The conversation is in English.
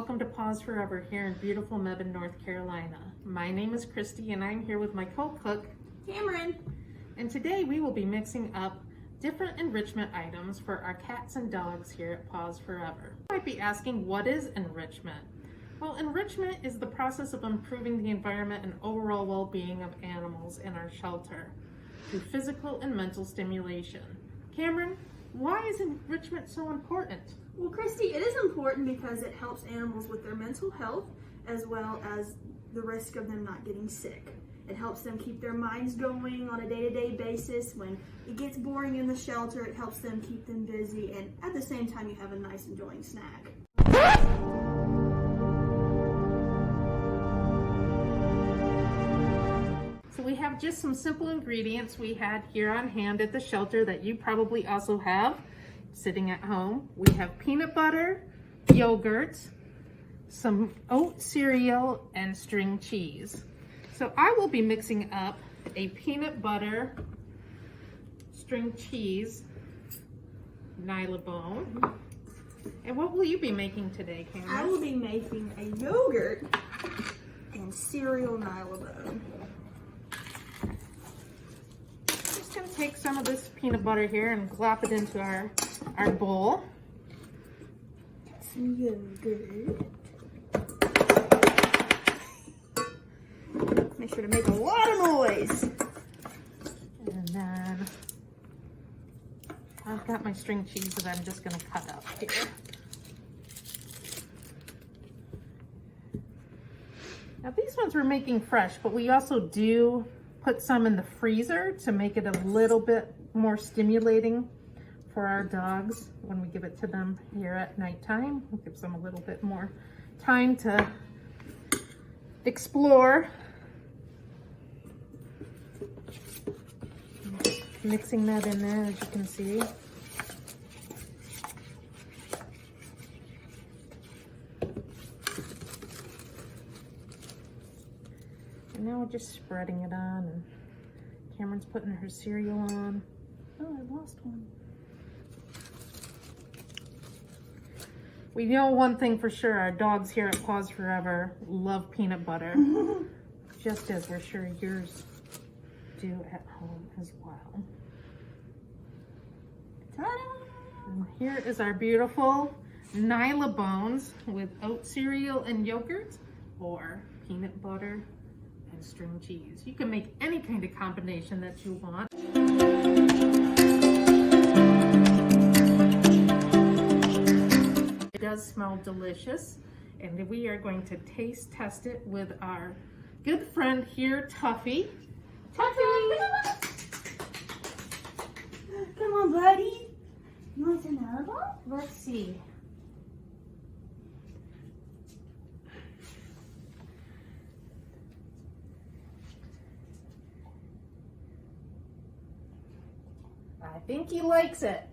welcome to Paws Forever here in beautiful Mebane, North Carolina. My name is Christy and I'm here with my co-cook, Cameron. And today we will be mixing up different enrichment items for our cats and dogs here at Paws Forever. You might be asking, what is enrichment? Well, enrichment is the process of improving the environment and overall well-being of animals in our shelter through physical and mental stimulation. Cameron, why is enrichment so important? Well, Christy, it is important because it helps animals with their mental health as well as the risk of them not getting sick. It helps them keep their minds going on a day-to-day basis. When it gets boring in the shelter, it helps them keep them busy, and at the same time you have a nice enjoying snack. So we have just some simple ingredients we had here on hand at the shelter that you probably also have sitting at home. We have peanut butter, yogurt, some oat cereal, and string cheese. So I will be mixing up a peanut butter, string cheese, nylabone. And what will you be making today, Cameron? I will be making a yogurt and cereal nylabone. Just gonna take some of this peanut butter here and glop it into our bowl. Some yogurt. Make sure to make a lot of noise. And then I've got my string cheese that I'm just gonna cut up here. Now these ones we're making fresh, but we also do put some in the freezer to make it a little bit more stimulating for our dogs when we give it to them here at nighttime. It gives them a little bit more time to explore. Mixing that in there, as you can see. And now we're just spreading it on, and Cameron's putting her cereal on. Oh, I lost one. We know one thing for sure, our dogs here at Paws Forever love peanut butter, just as we're sure yours do at home as well. Ta-da! And here is our beautiful nylabones with oat cereal and yogurt, or peanut butter and string cheese. You can make any kind of combination that you want. It does smell delicious, and we are going to taste test it with our good friend here, Tuffy. Tuffy! Come on, buddy. You want some nylabone? Let's see. I think he likes it.